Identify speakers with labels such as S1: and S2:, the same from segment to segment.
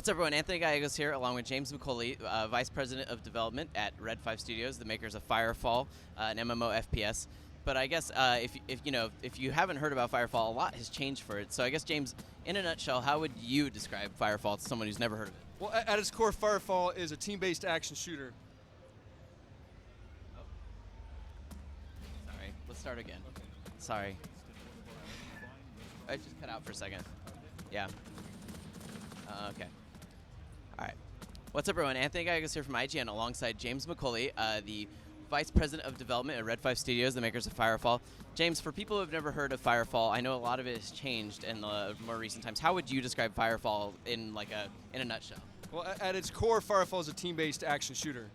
S1: What's up, everyone? Anthony Gallegos here, along with James McCauley, Vice President of Development at Red 5 Studios, the makers of Firefall, an MMO FPS. But I guess if you haven't heard about Firefall, a lot has changed for it. So I guess, James, in a nutshell, how would you describe Firefall to someone who's never heard of it?
S2: Well, at its core, Firefall is a team-based action shooter.
S1: Oh. Sorry, let's start again.
S2: Okay.
S1: Sorry. I just cut out for a second. Yeah. Okay. All right. What's up, everyone? Anthony Gallegos here from IGN, alongside James McCauley, the Vice President of Development at Red 5 Studios, the makers of Firefall. James, for people who have never heard of Firefall, I know a lot of it has changed in the more recent times. How would you describe Firefall in a nutshell?
S2: Well, at its core, Firefall is a team-based action shooter.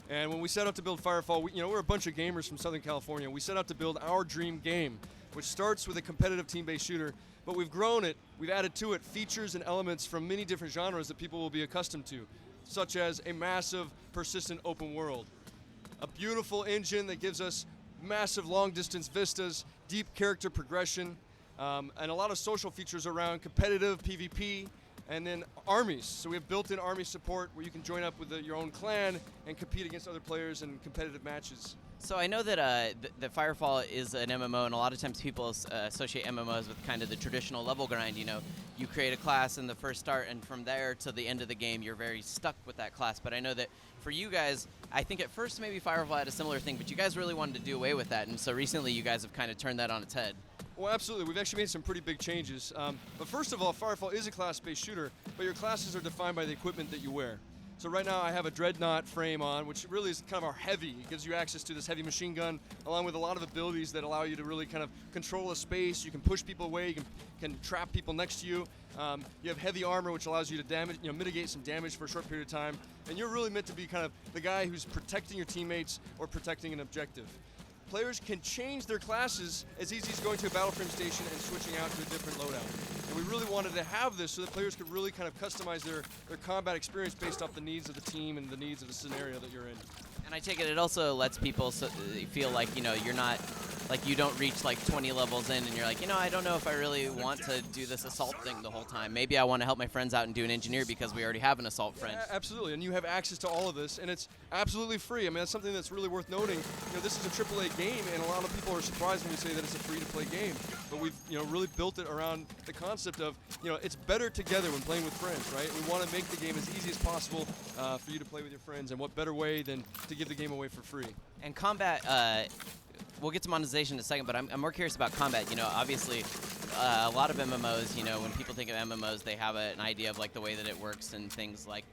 S2: And when we set out to build Firefall, we're a bunch of gamers from Southern California. We set out to build our dream game, which starts with a competitive team-based shooter, but we've grown it, we've added to it features and elements from many different genres that people will be accustomed to, such as a massive, persistent open world, a beautiful engine that gives us massive long-distance vistas, deep character progression, and a lot of social features around competitive PvP, and then armies. So we have built-in army support where you can join up with your own clan and compete against other players in competitive matches.
S1: So I know that that Firefall is an MMO, and a lot of times people associate MMOs with kind of the traditional level grind. You create a class in the first start, and from there to the end of the game, you're very stuck with that class. But I know that for you guys, I think at first maybe Firefall had a similar thing, but you guys really wanted to do away with that, and so recently you guys have kind of turned that on its head.
S2: Well, absolutely. We've actually made some pretty big changes. But first of all, Firefall is a class-based shooter, but your classes are defined by the equipment that you wear. So right now I have a Dreadnought frame on, which really is kind of our heavy. It gives you access to this heavy machine gun, along with a lot of abilities that allow you to really kind of control a space. You can push people away, you can trap people next to you. You have heavy armor, which allows you to mitigate some damage for a short period of time. And you're really meant to be kind of the guy who's protecting your teammates or protecting an objective. Players can change their classes as easy as going to a battleframe station and switching out to a different loadout. And we really wanted to have this so that players could really kind of customize their combat experience based off the needs of the team and the needs of the scenario that you're in.
S1: And I take it also lets people feel like, you're not, like you don't reach like 20 levels in and you're like, I don't know if I really want to do this assault thing the whole time. Maybe I want to help my friends out and do an engineer because we already have an assault friend.
S2: Absolutely, and you have access to all of this, and it's absolutely free. I mean, that's something that's really worth noting. This is a AAA game, and a lot of people are surprised when we say that it's a free-to-play game. But we've, really built it around the concept of, it's better together when playing with friends, right? We want to make the game as easy as possible for you to play with your friends, and what better way than to give the game away for free.
S1: And combat, we'll get to monetization in a second, but I'm more curious about combat. Obviously, a lot of MMOs, when people think of MMOs, they have an idea of like the way that it works and things like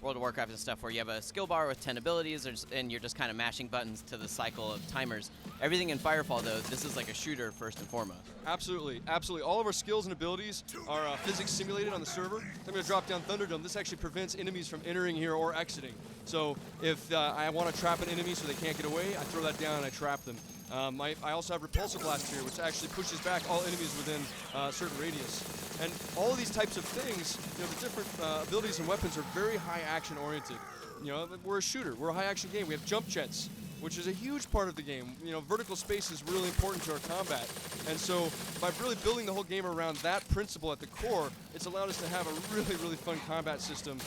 S1: World of Warcraft and stuff, where you have a skill bar with 10 abilities, and you're just kind of mashing buttons to the cycle of timers. Everything in Firefall, though, this is like a shooter first and foremost.
S2: Absolutely, absolutely. All of our skills and abilities are physics simulated on the server. I'm going to drop down Thunderdome. This actually prevents enemies from entering here or exiting. So if I want to trap an enemy so they can't get away, I throw that down and I trap them. I also have Repulsor Blast here, which actually pushes back all enemies within a certain radius. And all of these types of things, the different abilities and weapons are very high action oriented. We're a shooter, we're a high action game. We have jump jets, which is a huge part of the game. Vertical space is really important to our combat. And so by really building the whole game around that principle at the core, it's allowed us to have a really, really fun combat system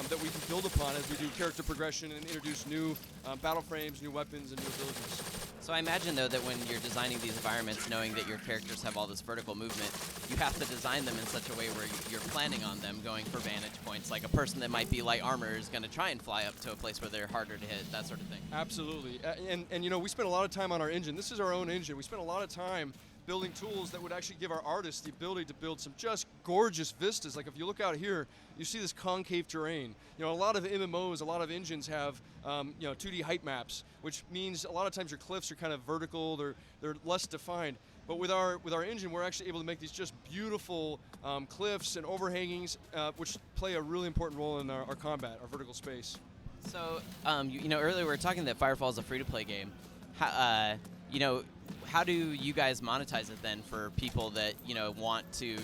S2: that we can build upon as we do character progression and introduce new battle frames, new weapons, and new abilities.
S1: So I imagine, though, that when you're designing these environments, knowing that your characters have all this vertical movement, you have to design them in such a way where you're planning on them going for vantage points. Like a person that might be light armor is going to try and fly up to a place where they're harder to hit, that sort of thing.
S2: Absolutely. And we spent a lot of time on our engine. This is our own engine. We spent a lot of time building tools that would actually give our artists the ability to build some just gorgeous vistas. Like if you look out here, you see this concave terrain. A lot of MMOs, a lot of engines have 2D height maps, which means a lot of times your cliffs are kind of vertical, they're less defined. But with our engine, we're actually able to make these just beautiful cliffs and overhangings, which play a really important role in our combat, our vertical space.
S1: So, earlier we were talking that Firefall is a free-to-play game. How do you guys monetize it then for people that want to,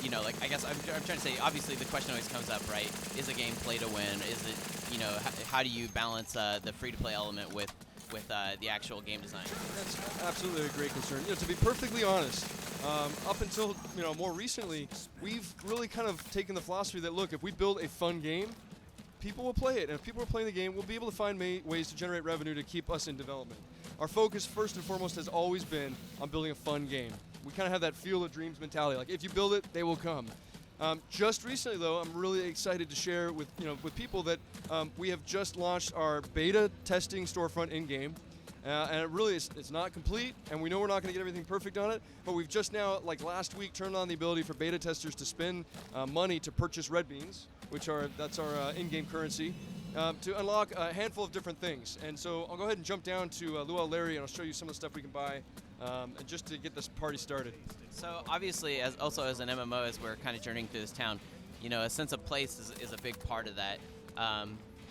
S1: I guess I'm trying to say, obviously the question always comes up, right? Is a game play to win? Is it, how do you balance the free-to-play element with the actual game design?
S2: That's absolutely a great concern. To be perfectly honest, Up until more recently, we've really kind of taken the philosophy that, look, if we build a fun game, people will play it, and if people are playing the game, we'll be able to find ways to generate revenue to keep us in development. Our focus, first and foremost, has always been on building a fun game. We kind of have that Field of Dreams mentality. Like, if you build it, they will come. Just recently, though, I'm really excited to share with people that we have just launched our beta testing storefront in-game. And it really it's not complete, and we know we're not going to get everything perfect on it, but we've just now, like last week, turned on the ability for beta testers to spend money to purchase red beans, that's our in-game currency, to unlock a handful of different things. And so I'll go ahead and jump down to Luau Larry, and I'll show you some of the stuff we can buy, and just to get this party started.
S1: So obviously, as an MMO, as we're kind of journeying through this town, a sense of place is a big part of that.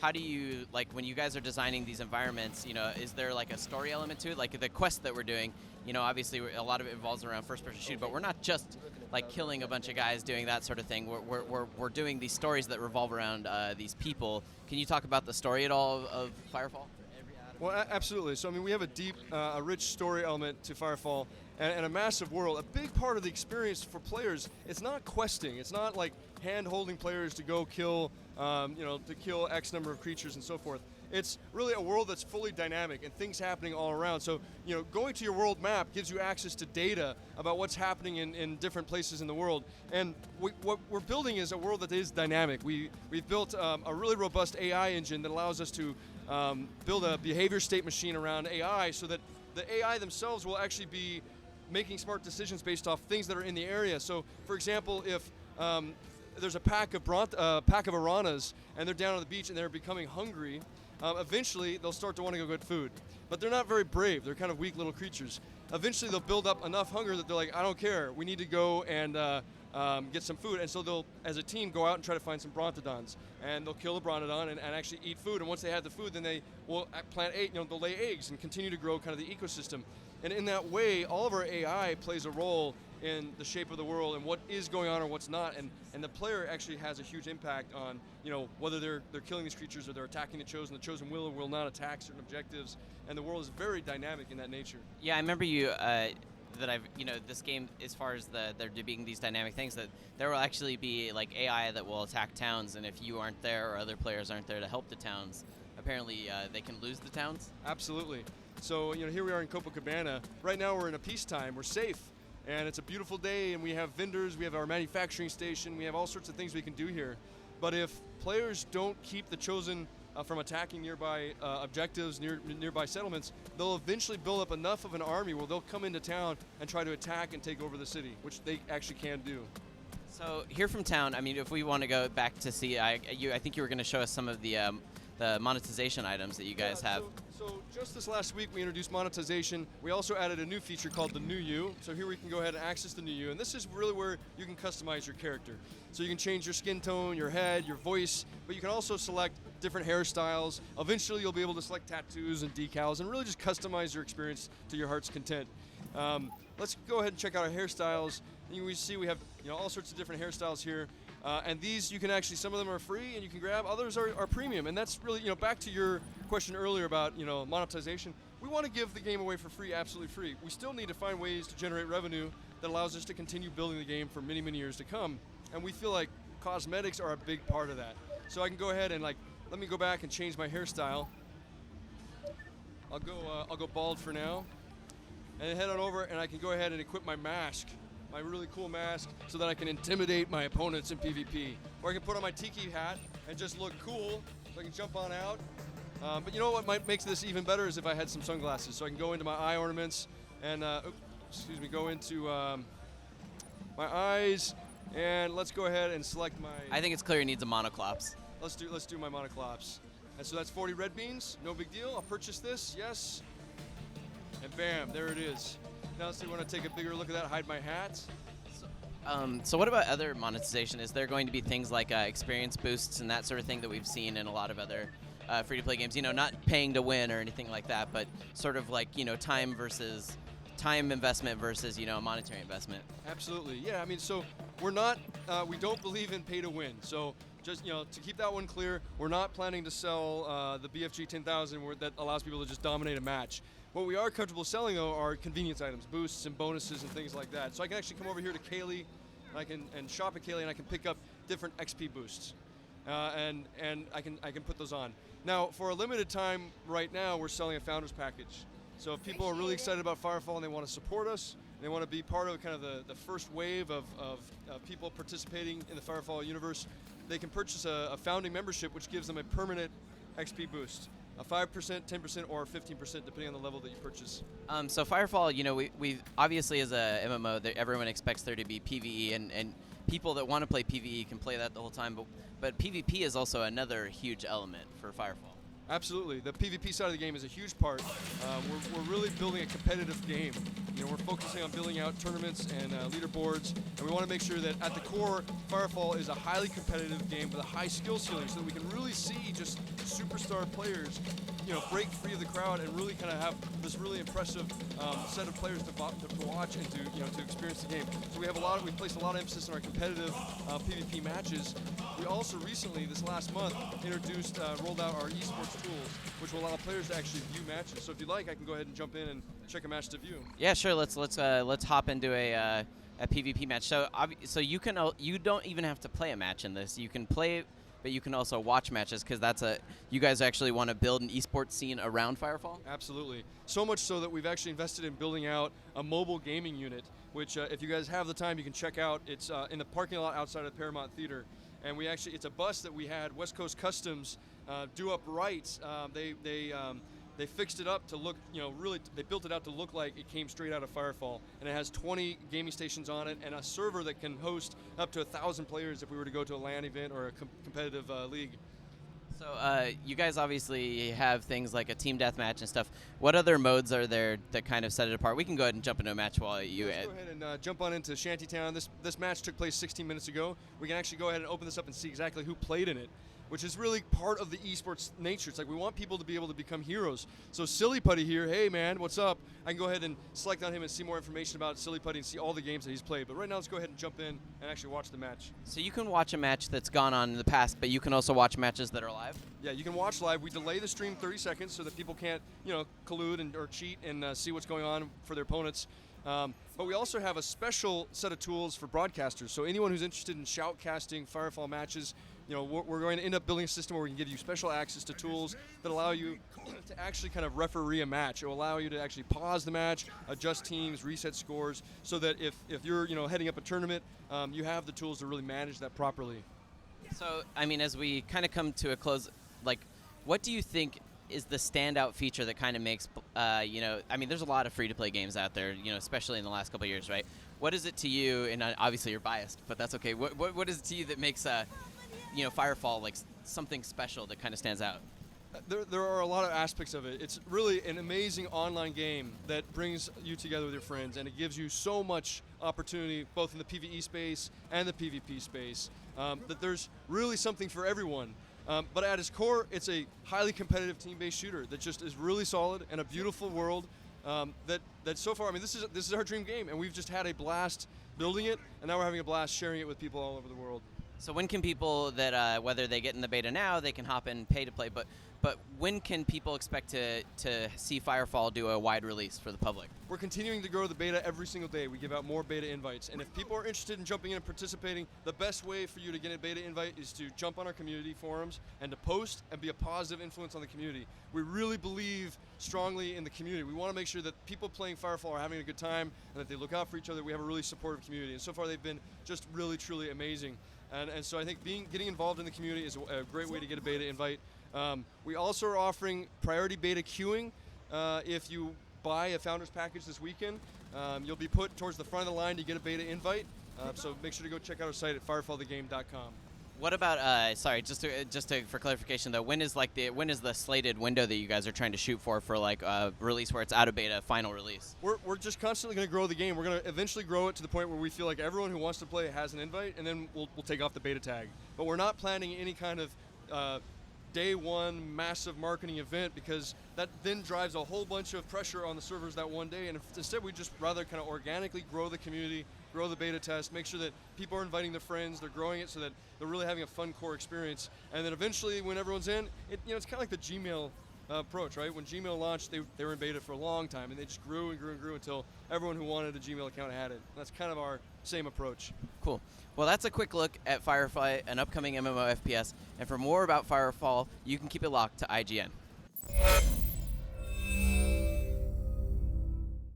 S1: How do you, like, when you guys are designing these environments, is there like a story element to it? Like the quest that we're doing, obviously a lot of it involves around first-person shoot, but we're not just like killing a bunch of guys doing that sort of thing. We're doing these stories that revolve around these people. Can you talk about the story at all of Firefall?
S2: Well, absolutely. So, I mean, we have a deep, a rich story element to Firefall and a massive world. A big part of the experience for players, it's not questing. It's not like hand-holding players to go kill, to kill X number of creatures and so forth. It's really a world that's fully dynamic and things happening all around. So, going to your world map gives you access to data about what's happening in different places in the world. And what we're building is a world that is dynamic. We've built a really robust AI engine that allows us to build a behavior state machine around AI so that the AI themselves will actually be making smart decisions based off things that are in the area. So, for example, if there's a pack of piranhas and they're down on the beach and they're becoming hungry, eventually they'll start to want to go get food. But they're not very brave. They're kind of weak little creatures. Eventually they'll build up enough hunger that they're like, I don't care. We need to go and get some food. And so they'll, as a team, go out and try to find some brontodons. And they'll kill the brontodon and actually eat food. And once they have the food, then they will they'll lay eggs and continue to grow kind of the ecosystem. And in that way, all of our AI plays a role in the shape of the world and what is going on or what's not, and the player actually has a huge impact on whether they're killing these creatures or they're attacking the chosen. The chosen will or will not attack certain objectives, and the world is very dynamic in that nature.
S1: Yeah, I remember you that I've this game, as far as there being these dynamic things, that there will actually be like AI that will attack towns, and if you aren't there or other players aren't there to help the towns, apparently they can lose the towns.
S2: Absolutely. So here we are in Copacabana. Right now we're in a peacetime. We're safe. And it's a beautiful day, and we have vendors, we have our manufacturing station, we have all sorts of things we can do here. But if players don't keep the chosen from attacking nearby objectives, nearby settlements, they'll eventually build up enough of an army where they'll come into town and try to attack and take over the city, which they actually can do.
S1: So here from town, I mean, if we want to go back to see, I think you were going to show us some of the monetization items that you guys have.
S2: So just this last week we introduced monetization. We also added a new feature called the New You. So here we can go ahead and access the New You, and this is really where you can customize your character. So you can change your skin tone, your head, your voice, but you can also select different hairstyles. Eventually you'll be able to select tattoos and decals and really just customize your experience to your heart's content. Let's go ahead and check out our hairstyles. And we see we have all sorts of different hairstyles here. And these, you can actually, some of them are free and you can grab, others are premium. And that's really, back to your question earlier about, monetization. We want to give the game away for free, absolutely free. We still need to find ways to generate revenue that allows us to continue building the game for many, many years to come. And we feel like cosmetics are a big part of that. So I can go ahead and let me go back and change my hairstyle. I'll go bald for now. And head on over and I can go ahead and equip my mask. My really cool mask, so that I can intimidate my opponents in PvP. Or I can put on my tiki hat and just look cool, so I can jump on out. But you know what makes this even better is if I had some sunglasses, so I can go into my eye ornaments and, go into my eyes, and let's go ahead and select my...
S1: I think it's clear he needs a monoclops.
S2: Let's do my monoclops. And so that's 40 red beans, no big deal. I'll purchase this, yes. And bam, there it is. Now, so we want to take a bigger look at that, hide my hat.
S1: So what about other monetization? Is there going to be things like experience boosts and that sort of thing that we've seen in a lot of other free-to-play games? Not paying to win or anything like that, but sort of like, time investment versus, monetary investment.
S2: Absolutely, yeah. I mean, so we're not, we don't believe in pay to win. So just, to keep that one clear, we're not planning to sell the BFG 10,000 that allows people to just dominate a match. What we are comfortable selling, though, are convenience items, boosts and bonuses and things like that. So I can actually come over here to Kaylee, and shop at Kaylee, and I can pick up different XP boosts, and I can put those on. Now, for a limited time, right now, we're selling a founders package. So if people are really excited about Firefall and they want to support us, and they want to be part of kind of the first wave of people participating in the Firefall universe, they can purchase a founding membership, which gives them a permanent XP boost. A 5%, 10%, or 15%, depending on the level that you purchase.
S1: So Firefall, you know, we obviously as a MMO, everyone expects there to be PvE, and people that want to play PvE can play that the whole time. But PvP is also another huge element for Firefall.
S2: Absolutely. The PvP side of the game is a huge part. We're really building a competitive game. You know, we're focusing on building out tournaments and leaderboards, and we want to make sure that at the core, Firefall is a highly competitive game with a high skill ceiling, so that we can really see just superstar players, you know, break free of the crowd and really kind of have this really impressive set of players to watch and to experience the game. So we placed a lot of emphasis on our competitive PvP matches. We also recently, this last month, rolled out our esports tools, which will allow players to actually view matches. So if you'd like, I can go ahead and jump in and check a match to view.
S1: Yeah, sure. Let's hop into a PvP match. So you don't even have to play a match in this. You can play, but you can also watch matches, because you guys actually want to build an esports scene around Firefall?
S2: Absolutely. So much so that we've actually invested in building out a mobile gaming unit, which if you guys have the time, you can check out. It's in the parking lot outside of the Paramount Theater. And it's a bus that we had West Coast Customs do up right. They fixed it up to look, they built it out to look like it came straight out of Firefall. And it has 20 gaming stations on it and a server that can host up to 1,000 players if we were to go to a LAN event or a competitive league.
S1: So you guys obviously have things like a team deathmatch and stuff. What other modes are there that kind of set it apart? We can go ahead and jump into a match while you...
S2: Let's go ahead and jump on into Shantytown. This match took place 16 minutes ago. We can actually go ahead and open this up and see exactly who played in it, which is really part of the esports nature. It's like we want people to be able to become heroes. So Silly Putty here, hey man, what's up? I can go ahead and select on him and see more information about Silly Putty and see all the games that he's played. But right now, let's go ahead and jump in and actually watch the match.
S1: So you can watch a match that's gone on in the past, but you can also watch matches that are live?
S2: Yeah, you can watch live. We delay the stream 30 seconds so that people can't, collude or cheat and see what's going on for their opponents. But we also have a special set of tools for broadcasters. So anyone who's interested in shoutcasting Firefall matches, we're going to end up building a system where we can give you special access to tools that allow you to actually kind of referee a match. It will allow you to actually pause the match, adjust teams, reset scores, so that if you're heading up a tournament, you have the tools to really manage that properly.
S1: So, I mean, as we kind of come to a close, what do you think is the standout feature that kind of makes, there's a lot of free-to-play games out there, especially in the last couple of years, right? What is it to you, and obviously you're biased, but that's okay. What is it to you that makes Firefall like something special that kind of stands out?
S2: There are a lot of aspects of it. It's really an amazing online game that brings you together with your friends, and it gives you so much opportunity both in the PvE space and the PvP space, that there's really something for everyone. But at its core, it's a highly competitive team-based shooter that just is really solid and a beautiful world that so far, this is our dream game, and we've just had a blast building it, and now we're having a blast sharing it with people all over the world.
S1: So when can people that, whether they get in the beta now, they can hop in, pay to play, but when can people expect to see Firefall do a wide release for the public?
S2: We're continuing to grow the beta every single day. We give out more beta invites. And if people are interested in jumping in and participating, the best way for you to get a beta invite is to jump on our community forums and to post and be a positive influence on the community. We really believe strongly in the community. We want to make sure that people playing Firefall are having a good time and that they look out for each other. We have a really supportive community. And so far they've been just really, truly amazing. And so I think getting involved in the community is a great way to get a beta invite. We also are offering priority beta queuing. If you buy a Founders Package this weekend, you'll be put towards the front of the line to get a beta invite. So make sure to go check out our site at firefallthegame.com.
S1: What about, for clarification though, when is the slated window that you guys are trying to shoot for like a release where it's out of beta, final release?
S2: We're just constantly going to grow the game. We're going to eventually grow it to the point where we feel like everyone who wants to play has an invite, and then we'll take off the beta tag. But we're not planning any kind of day one massive marketing event, because that then drives a whole bunch of pressure on the servers that one day, and instead we just rather kind of organically grow the community, grow the beta test, make sure that people are inviting their friends, they're growing it so that they're really having a fun core experience, and then eventually when everyone's in, it's kind of like the Gmail approach, right? When Gmail launched, they were in beta for a long time, and they just grew and grew and grew until everyone who wanted a Gmail account had it. That's kind of our same approach.
S1: Cool. Well, that's a quick look at Firefall, an upcoming MMO FPS. And for more about Firefall, you can keep it locked to IGN.